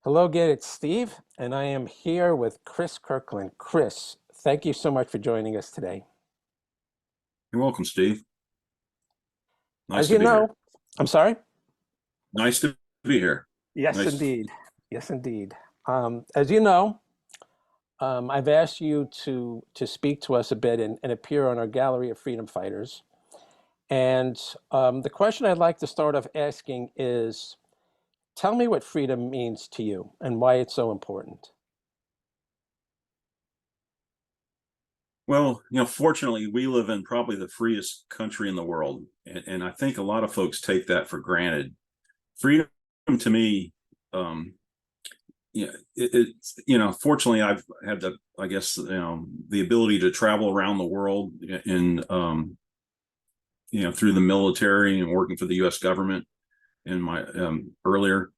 Hello again, it's Steve, and I am here with Chris Kirkland. Chris, thank you so much for joining us today. You're welcome, Steve. Nice As to you be here. know, I'm sorry? Nice to be here. Yes, Nice. indeed. Yes, indeed. As you know, I've asked you to speak to us a bit and appear on our Gallery of Freedom Fighters. And the question I'd like to start off asking is, tell me what freedom means to you and why it's so important. Well, fortunately, we live in probably the freest country in the world, and I think a lot of folks take that for granted. Freedom to me, fortunately, I've had I guess, the ability to travel around the world through the military and working for the U.S. government in my earlier.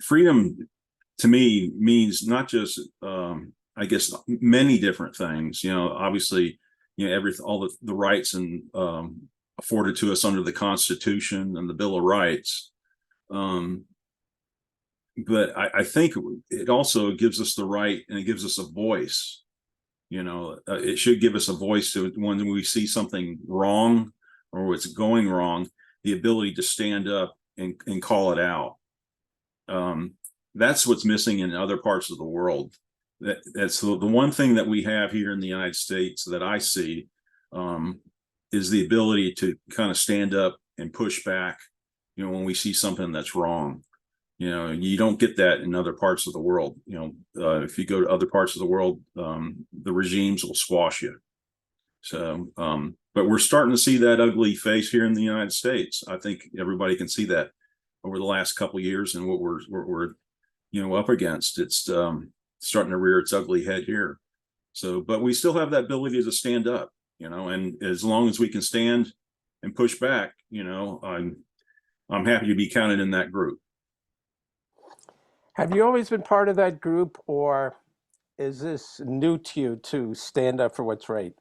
Freedom to me means not just I guess many different things. Obviously, all the rights and afforded to us under the Constitution and the Bill of Rights. But I think it also gives us the right, and it gives us a voice. It should give us a voice to when we see something wrong or it's going wrong, the ability to stand up and call it out. That's what's missing in other parts of the world. That's the one thing that we have here in the United States that I see, is the ability to kind of stand up and push back, when we see something that's wrong. You don't get that in other parts of the world. If you go to other parts of the world, the regimes will squash you. So, but we're starting to see that ugly face here in the United States. I think everybody can see that over the last couple of years and what we're up against. It's starting to rear its ugly head here. So, but we still have that ability to stand up, and as long as we can stand and push back, I'm happy to be counted in that group. Have you always been part of that group, or is this new to you to stand up for what's right?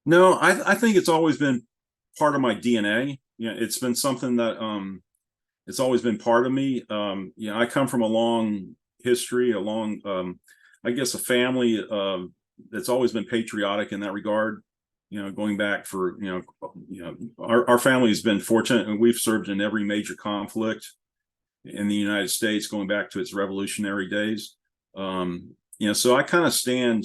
No, I think it's always been part of my DNA. It's been something that it's always been part of me. I come from a long history, I guess, a family that's always been patriotic in that regard. Going back for our family has been fortunate, and we've served in every major conflict in the United States, going back to its revolutionary days. So I kind of stand,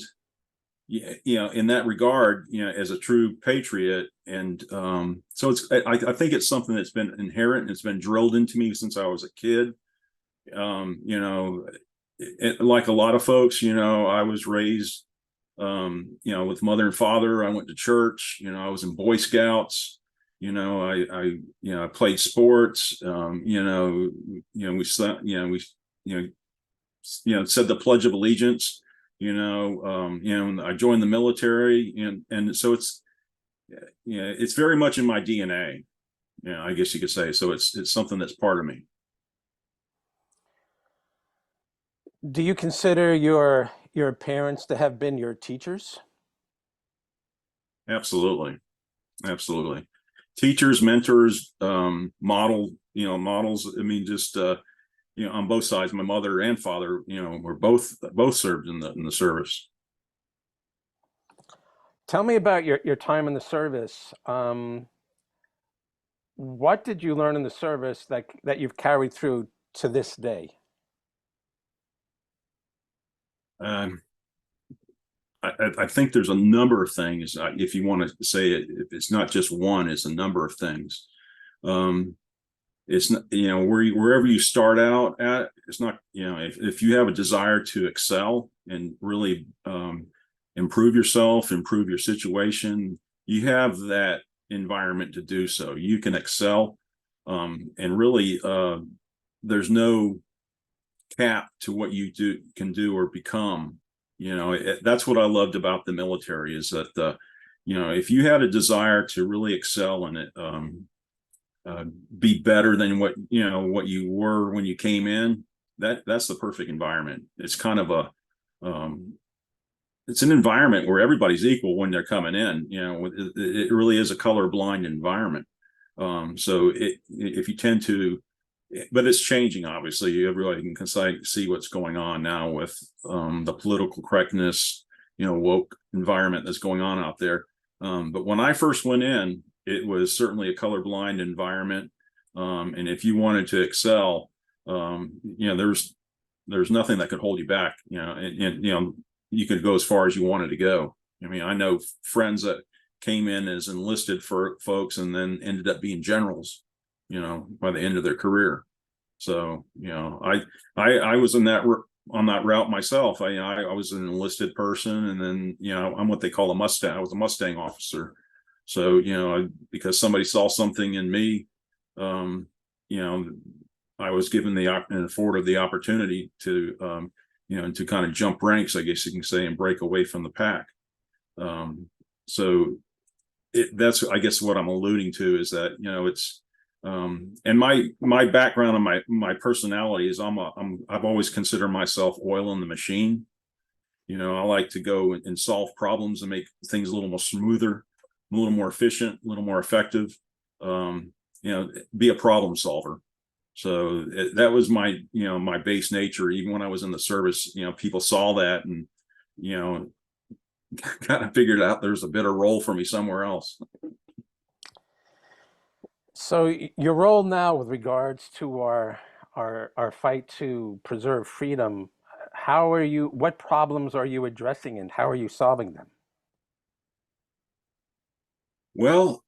in that regard, as a true patriot. And so I think it's something that's been inherent and it's been drilled into me since I was a kid. Like a lot of folks, I was raised, with mother and father. I went to church. I was in Boy Scouts. I played sports. We slept. We said the Pledge of Allegiance. I joined the military, and so it's very much in my DNA. I guess you could say. So it's something that's part of me. Do you consider your parents to have been your teachers? Absolutely, absolutely. Teachers, mentors, models. I mean, just on both sides. My mother and father, were both served in the service. Tell me about your time in the service. What did you learn in the service that you've carried through to this day? Um, I think there's a number of things. If you want to say it, if it's not just one, it's a number of things. It's not, wherever you start out at, it's not, if you have a desire to excel and really improve yourself, improve your situation, you have that environment to do so. You can excel, and really, there's no cap to what you can do or become. That's what I loved about the military, is that if you had a desire to really excel in it, be better than what you were when you came in, that's the perfect environment. It's kind of it's an environment where everybody's equal when they're coming in. It really is a colorblind environment. So if you tend to but it's changing. Obviously, everybody can see what's going on now with the political correctness, woke environment that's going on out there. But when I first went in, it was certainly a colorblind environment, and if you wanted to excel, there's nothing that could hold you back. And you could go as far as you wanted to go. I mean, I know friends that came in as enlisted for folks and then ended up being generals, by the end of their career. So, I was on that route myself. I was an enlisted person, and then, I'm what they call a Mustang. I was a Mustang officer. So, because somebody saw something in me, I was given and afforded the opportunity to, to kind of jump ranks, I guess you can say, and break away from the pack. So that's, I guess, what I'm alluding to is that, it's, and my background and my personality is I've always considered myself oil in the machine. I like to go and solve problems and make things a little more smoother, a little more efficient, a little more effective, be a problem solver. So that was my, my base nature. Even when I was in the service, people saw that and, kind of figured out there's a better role for me somewhere else. So your role now with regards to our fight to preserve freedom, what problems are you addressing and how are you solving them? Well,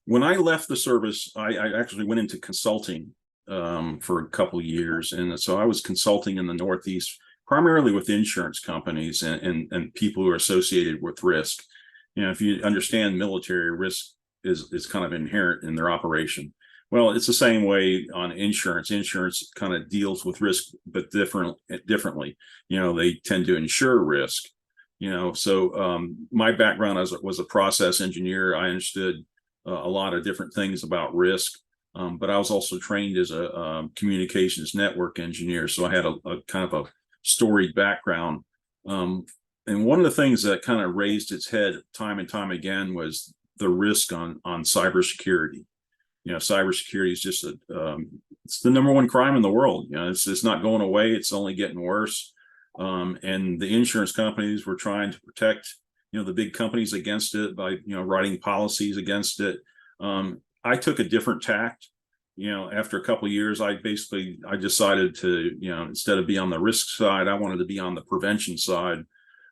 when I left the service, I actually went into consulting for a couple of years. And so I was consulting in the Northeast, primarily with insurance companies and people who are associated with risk. If you understand military risk is kind of inherent in their operation. Well, it's the same way on insurance. Insurance kind of deals with risk, but differently. They tend to insure risk. So my background was a process engineer. I understood a lot of different things about risk, but I was also trained as a communications network engineer. So I had a kind of a storied background. And one of the things that kind of raised its head time and time again was the risk on cybersecurity. Cybersecurity is just it's the number one crime in the world. It's not going away. It's only getting worse. And the insurance companies were trying to protect, the big companies against it by, writing policies against it. I took a different tact. After a couple of years, I decided to, instead of be on the risk side, I wanted to be on the prevention side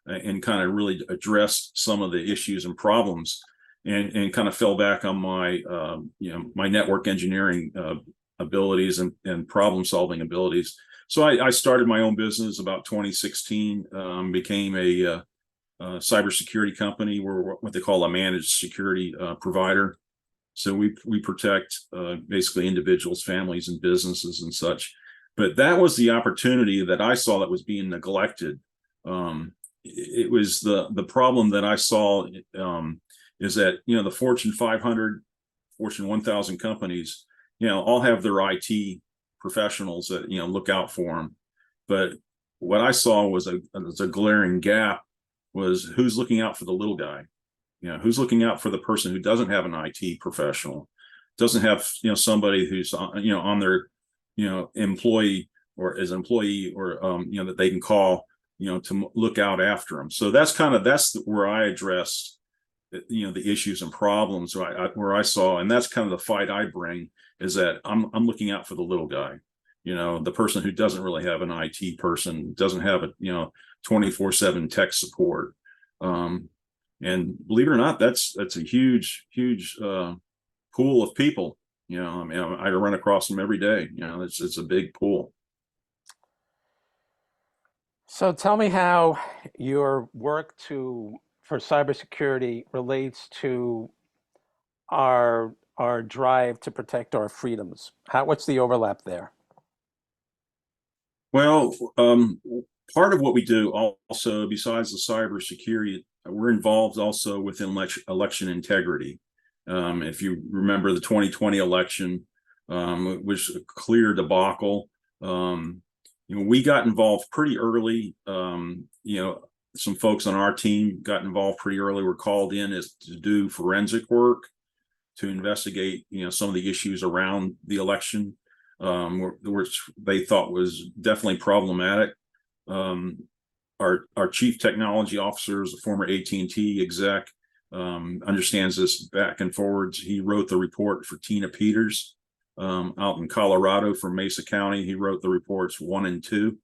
and kind of really address some of the issues and problems and kind of fell back on my, my network engineering abilities and problem solving abilities. So I started my own business about 2016, became a cybersecurity company. We're what they call a managed security provider. So we protect basically individuals, families, and businesses and such. But that was the opportunity that I saw that was being neglected. It was the problem that I saw is that, the Fortune 500, Fortune 1000 companies, all have their IT professionals that, look out for them. But what I saw was a glaring gap was who's looking out for the little guy. Who's looking out for the person who doesn't have an IT professional, doesn't have, somebody who's, on their, employee or as an employee or, that they can call, to look out after them. So that's where I addressed, the issues and problems where I saw, and that's kind of the fight I bring is that I'm looking out for the little guy, the person who doesn't really have an IT person, doesn't have a, 24/7 tech support. And believe it or not, that's a huge pool of people. I run across them every day. It's a big pool. So tell me how your work for cybersecurity relates to our drive to protect our freedoms. What's the overlap there? Well, part of what we do also, besides the cybersecurity, we're involved also with election integrity. If you remember the 2020 election, it was a clear debacle. We got involved pretty early. Some folks on our team got involved pretty early. Were called in to do forensic work to investigate, some of the issues around the election. which they thought was definitely problematic. Our chief technology officer is a former AT&T exec, understands this back and forwards. He wrote the report for Tina Peters out in Colorado for Mesa County. He wrote the reports 1 and 2,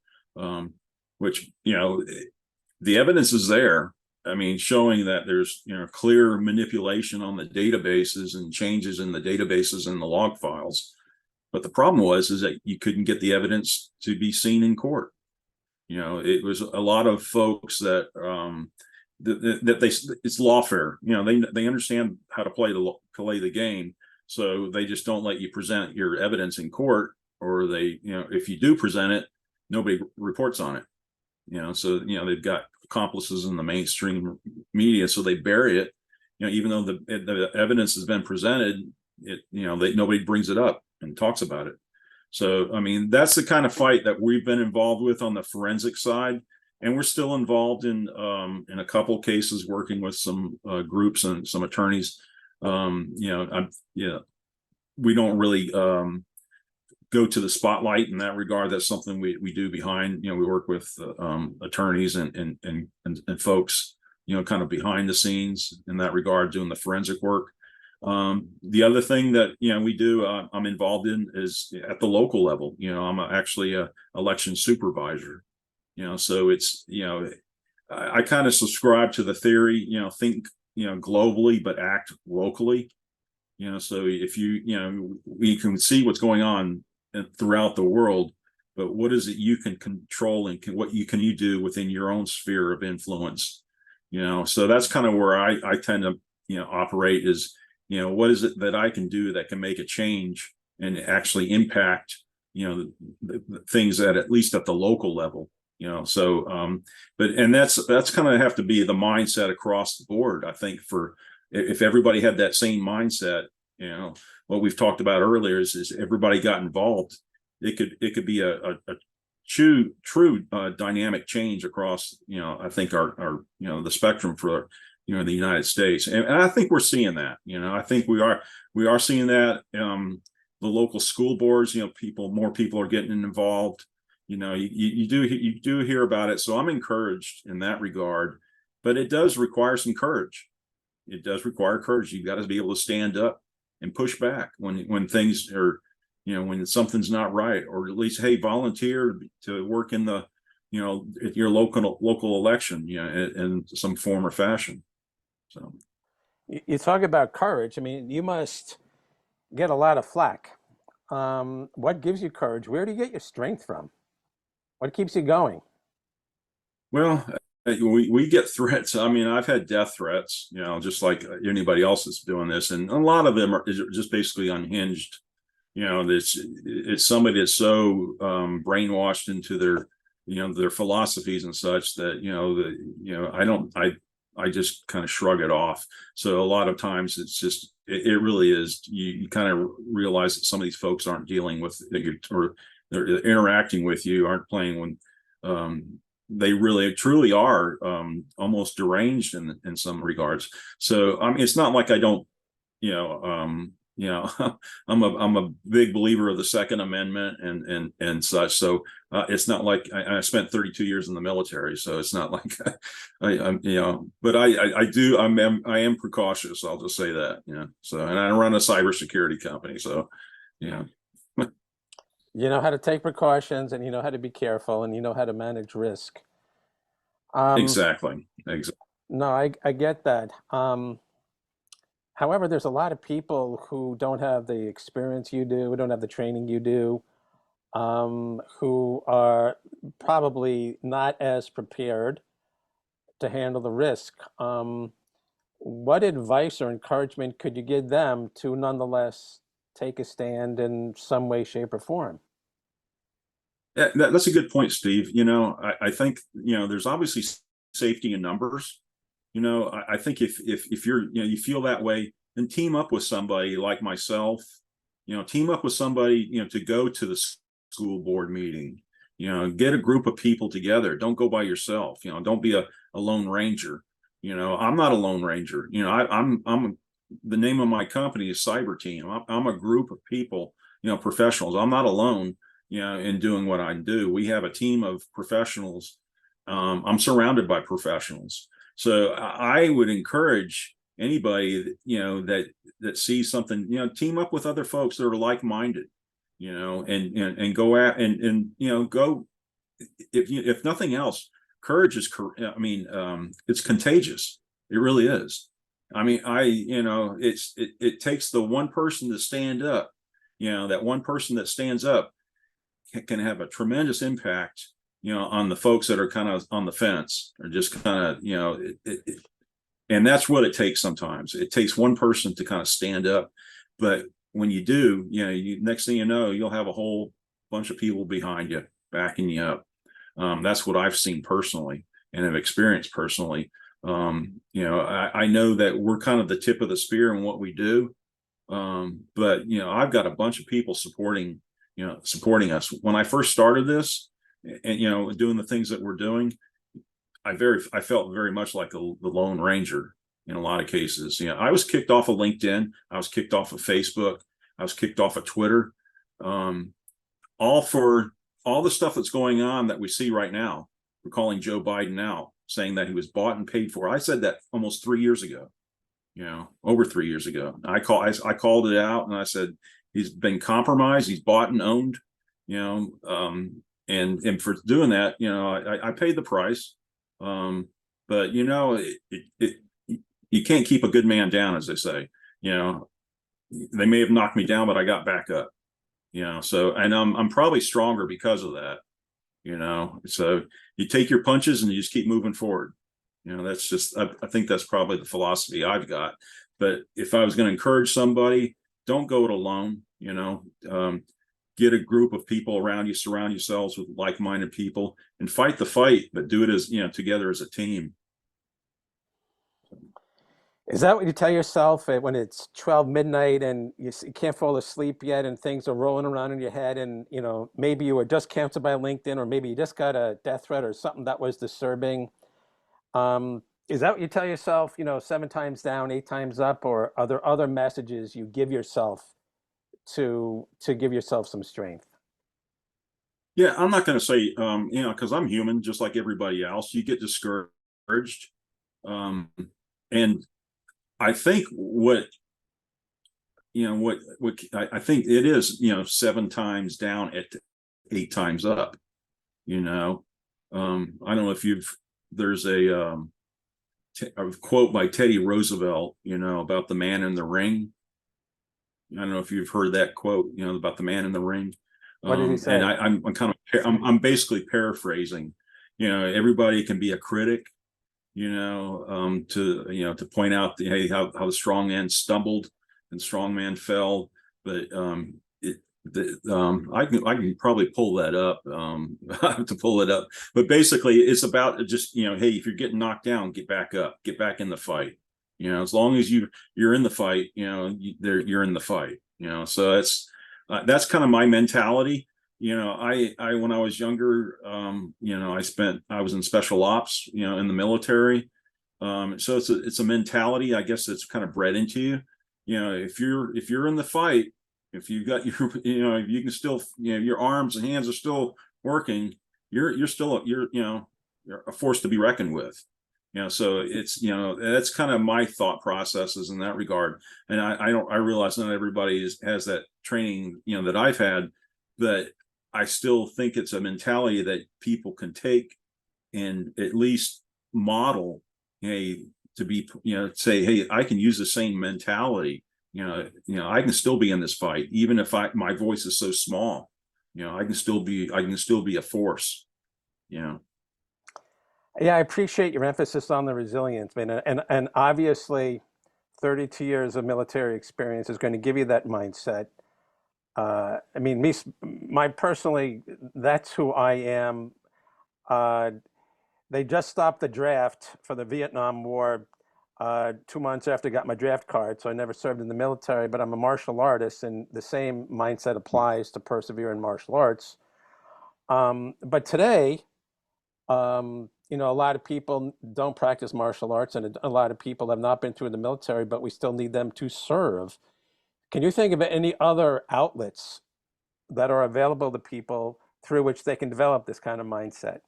which, the evidence is there. I mean, showing that there's, clear manipulation on the databases and changes in the databases and the log files. But the problem is that you couldn't get the evidence to be seen in court. It was a lot of folks that it's lawfare. They understand how to play the game, so they just don't let you present your evidence in court, or if you do present it, nobody reports on it. So they've got accomplices in the mainstream media, so they bury it. Even though the evidence has been presented, nobody brings it up and talks about it. So, I mean, that's the kind of fight that we've been involved with on the forensic side, and we're still involved in a couple of cases, working with some groups and some attorneys. We don't really go to the spotlight in that regard. That's something we do behind. We work with attorneys and folks, kind of behind the scenes in that regard, doing the forensic work. The other thing that we do, I'm involved in, is at the local level. I'm actually a election supervisor. So it's I kind of subscribe to the theory, think globally but act locally. So if we can see what's going on throughout the world, but what is it you can control, and what you do within your own sphere of influence? So that's kind of where I tend to operate, is what is it that I can do that can make a change and actually impact, the things at least at the local level, so, and that's kind of have to be the mindset across the board. I think if everybody had that same mindset, what we've talked about earlier is everybody got involved, it could be a true dynamic change across, I think our the spectrum for the United States, and I think we're seeing that. I think we are seeing that. The local school boards, more people are getting involved. You do hear about it, so I'm encouraged in that regard. But it does require some courage. It does require courage. You've got to be able to stand up and push back when things are, when something's not right, or at least, hey, volunteer to work in the, at your local election, in some form or fashion. So You talk about courage. I mean, you must get a lot of flack. What gives you courage? Where do you get your strength from? What keeps you going? Well, we get threats. I mean, I've had death threats, just like anybody else that's doing this, and a lot of them are just basically unhinged. It's somebody that's so brainwashed into their philosophies and such that I just kind of shrug it off. So a lot of times it's just it really is, you kind of realize that some of these folks aren't dealing with, or they're interacting with you, aren't playing when they really truly are almost deranged in some regards. So I mean, it's not like I don't, I'm a big believer of the Second Amendment and such. So it's not like I spent 32 years in the military, so it's not like but I am precautious. I'll just say that. So, and I run a cybersecurity company, so yeah. You know how to take precautions, and you know how to be careful, and you know how to manage risk. Exactly. No, I get that. However, there's a lot of people who don't have the experience you do, who don't have the training you do, who are probably not as prepared to handle the risk. What advice or encouragement could you give them to nonetheless take a stand in some way, shape, or form? Yeah, that's a good point, Steve. I think there's obviously safety in numbers. I think if you're you feel that way, then team up with somebody like myself. Team up with somebody to go to the school board meeting. Get a group of people together. Don't go by yourself. Don't be a lone ranger. I'm not a lone ranger. I'm the name of my company is Cyber Team. I'm a group of people professionals. I'm not alone, in doing what I do. We have a team of professionals. I'm surrounded by professionals. So I would encourage anybody, that sees something, team up with other folks that are like-minded, and go at and go, if nothing else, courage is, it's contagious. It really is. I mean, it takes the one person to stand up. That one person that stands up can have a tremendous impact, on the folks that are kind of on the fence, or just kind of, and that's what it takes. Sometimes it takes one person to kind of stand up, but when you do, next thing you know, you'll have a whole bunch of people behind you backing you up. That's what I've seen personally and have experienced personally. I know that we're kind of the tip of the spear in what we do. But I've got a bunch of people supporting us. When I first started this, and doing the things that we're doing, I felt very much like the Lone Ranger in a lot of cases. I was kicked off of LinkedIn, I was kicked off of Facebook, I was kicked off of Twitter, all for all the stuff that's going on that we see right now. We're calling Joe Biden out, saying that he was bought and paid for. I said that almost 3 years ago. Over 3 years ago. I called it out, and I said he's been compromised, he's bought and owned, and for doing that, I paid the price. But you can't keep a good man down, as they say. They may have knocked me down, but I got back up. So, and I'm probably stronger because of that. So you take your punches and you just keep moving forward. That's just, I think that's probably the philosophy I've got. But if I was going to encourage somebody, don't go it alone. Get a group of people around you, surround yourselves with like-minded people, and fight the fight, but do it as, together as a team. Is that what you tell yourself when it's 12 midnight and you can't fall asleep yet and things are rolling around in your head, and maybe you were just canceled by LinkedIn, or maybe you just got a death threat or something that was disturbing? Is that what you tell yourself, 7 times down, 8 times up, or are there other messages you give yourself to give yourself some strength? Yeah, I'm not going to say, because I'm human, just like everybody else. You get discouraged. And I think I think it is, 7 times down at 8 times up. I don't know if there's a quote by Teddy Roosevelt, about the man in the ring. I don't know if you've heard that quote, about the man in the ring. What did he And say? I'm basically paraphrasing. Everybody can be a critic, to point out hey, how the strong man stumbled and strong man fell. But I can probably pull that up. I have to pull it up. But basically, it's about just, hey, if you're getting knocked down, get back up, get back in the fight. As long as you're in the fight, you're in the fight. So that's kind of my mentality. I when I was younger, I was in special ops, in the military. So it's a mentality, I guess, that's kind of bred into you. If you're in the fight, if you got your, you can still, your arms and hands are still working, you're still, you're a force to be reckoned with. So it's, that's kind of my thought processes in that regard. And I realize not everybody has that training, that I've had, but I still think it's a mentality that people can take and at least model, to be, say, hey, I can use the same mentality. I can still be in this fight, even if my voice is so small. I can still be a force. Yeah, I appreciate your emphasis on the resilience, man. And obviously, 32 years of military experience is going to give you that mindset. I mean, my personally, that's who I am. Uh, they just stopped the draft for the Vietnam War 2 months after I got my draft card, so I never served in the military, but I'm a martial artist, and the same mindset applies to persevere in martial arts. But today, a lot of people don't practice martial arts, and a lot of people have not been through the military, but we still need them to serve. Can you think of any other outlets that are available to people through which they can develop this kind of mindset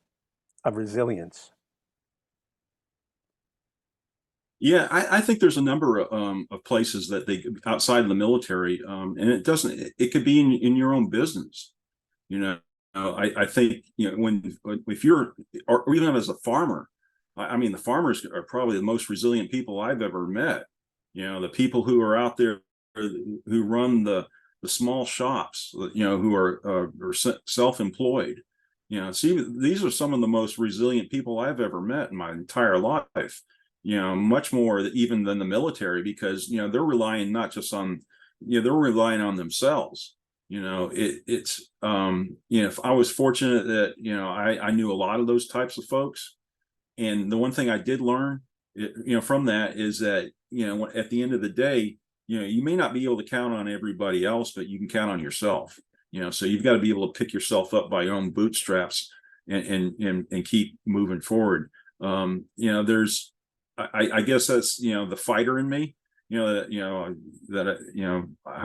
of resilience? Yeah, I think there's a number of places that they outside of the military, and it doesn't. It could be in your own business. You know, I think when if you're or even as a farmer, I mean the farmers are probably the most resilient people I've ever met. The people who are out there who run the small shops, who are self-employed. See, these are some of the most resilient people I've ever met in my entire life. Much more even than the military, because they're relying not just on, they're relying on themselves. If I was fortunate that I knew a lot of those types of folks, and the one thing I did learn, from that is that at the end of the day, you may not be able to count on everybody else, but you can count on yourself. So you've got to be able to pick yourself up by your own bootstraps and keep moving forward. There's I guess that's the fighter in me. I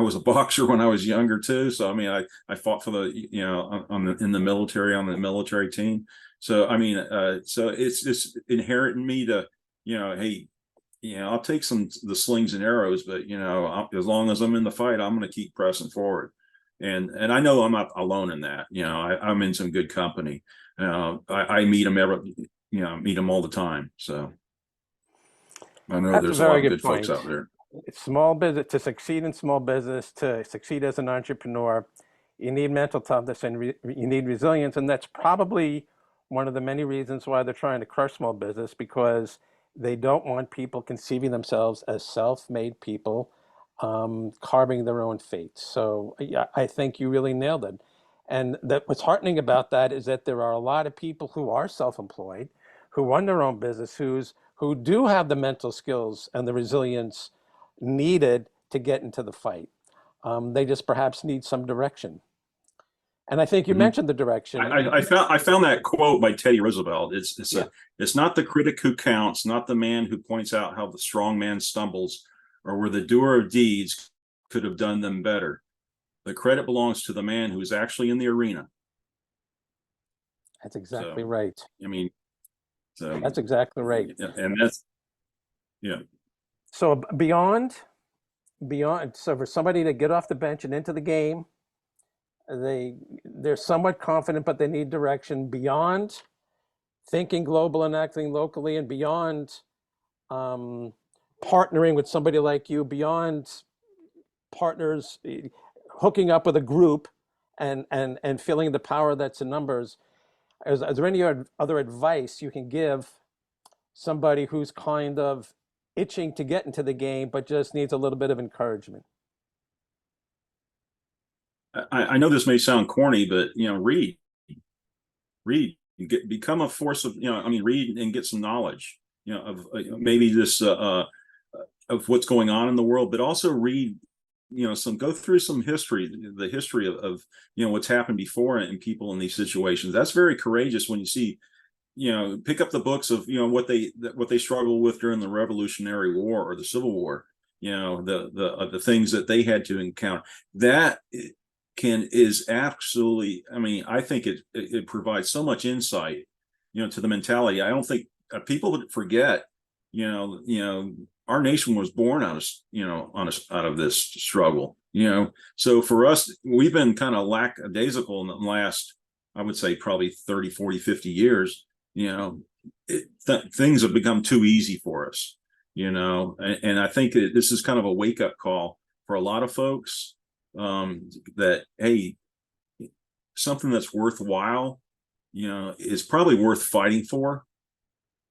was a boxer when I was younger too. So I mean, I fought for in the military, on the military team. So I mean, so it's just inherent in me to hey, I'll take the slings and arrows, but as long as I'm in the fight, I'm going to keep pressing forward. And I know I'm not alone in that. I'm in some good company. I meet them meet them all the time. So I know That's a there's a very lot of good good folks point. out there. Small business, to succeed in small business, to succeed as an entrepreneur, you need mental toughness and you need resilience. And that's probably one of the many reasons why they're trying to crush small business, because they don't want people conceiving themselves as self-made people, carving their own fate. So yeah, I think you really nailed it. And what's heartening about that is that there are a lot of people who are self-employed, who run their own business, who do have the mental skills and the resilience needed to get into the fight. They just perhaps need some direction. And I think you Mhm. mentioned the direction. I found that quote by Teddy Roosevelt. Yeah, It's not the critic who counts, not the man who points out how the strong man stumbles, or where the doer of deeds could have done them better. The credit belongs to the man who is actually in the arena. that's exactly So right. I mean, so That's exactly right. and that's yeah. So beyond, so for somebody to get off the bench and into the game, they're somewhat confident, but they need direction beyond thinking global and acting locally, and beyond um, partnering with somebody like you, beyond partners, hooking up with a group and feeling the power that's in numbers. Is there any other advice you can give somebody who's kind of itching to get into the game but just needs a little bit of encouragement? I know this may sound corny, but read, become a force of I mean, read and get some knowledge of maybe this of what's going on in the world, but also read some go through some history, the history of what's happened before and people in these situations. That's very courageous when you see pick up the books of what they struggled with during the Revolutionary War or the Civil War. The things that they had to encounter. That is absolutely. I mean, I think it provides so much insight, to the mentality. I don't think people forget. Our nation was born out of out of this struggle. So for us, we've been kind of lackadaisical in the last, I would say, probably 30, 40, 50 years. Things have become too easy for us. And I think this is kind of a wake up call for a lot of folks, that hey, something that's worthwhile is probably worth fighting for.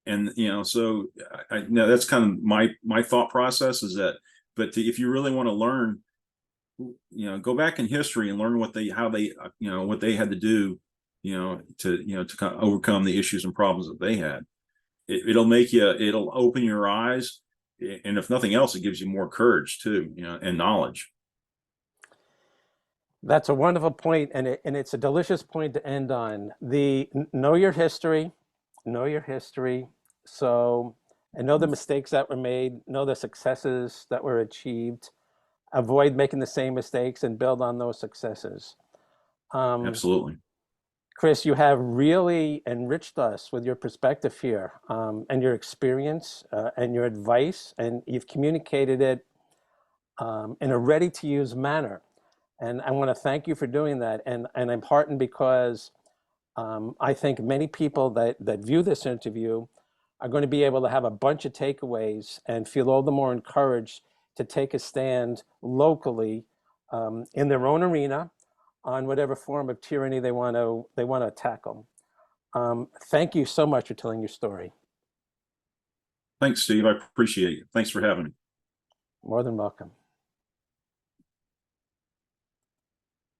And so I know that's kind of my thought process is that. But if you really want to learn, go back in history and learn what they what they had to do, to kind of overcome the issues and problems that they had. It'll open your eyes, and if nothing else, it gives you more courage too, and knowledge. That's a wonderful point, and it's a delicious point to end on. Know your history, know your history. So, and know the mistakes that were made, know the successes that were achieved. Avoid making the same mistakes and build on those successes. Absolutely. Chris, you have really enriched us with your perspective here, and your experience, and your advice, and you've communicated it in a ready-to-use manner. And I want to thank you for doing that. And I'm heartened because I think many people that view this interview are going to be able to have a bunch of takeaways and feel all the more encouraged to take a stand locally, in their own arena, on whatever form of tyranny they want to tackle. Thank you so much for telling your story. Thanks, Steve. I appreciate it. Thanks for having me. More than welcome.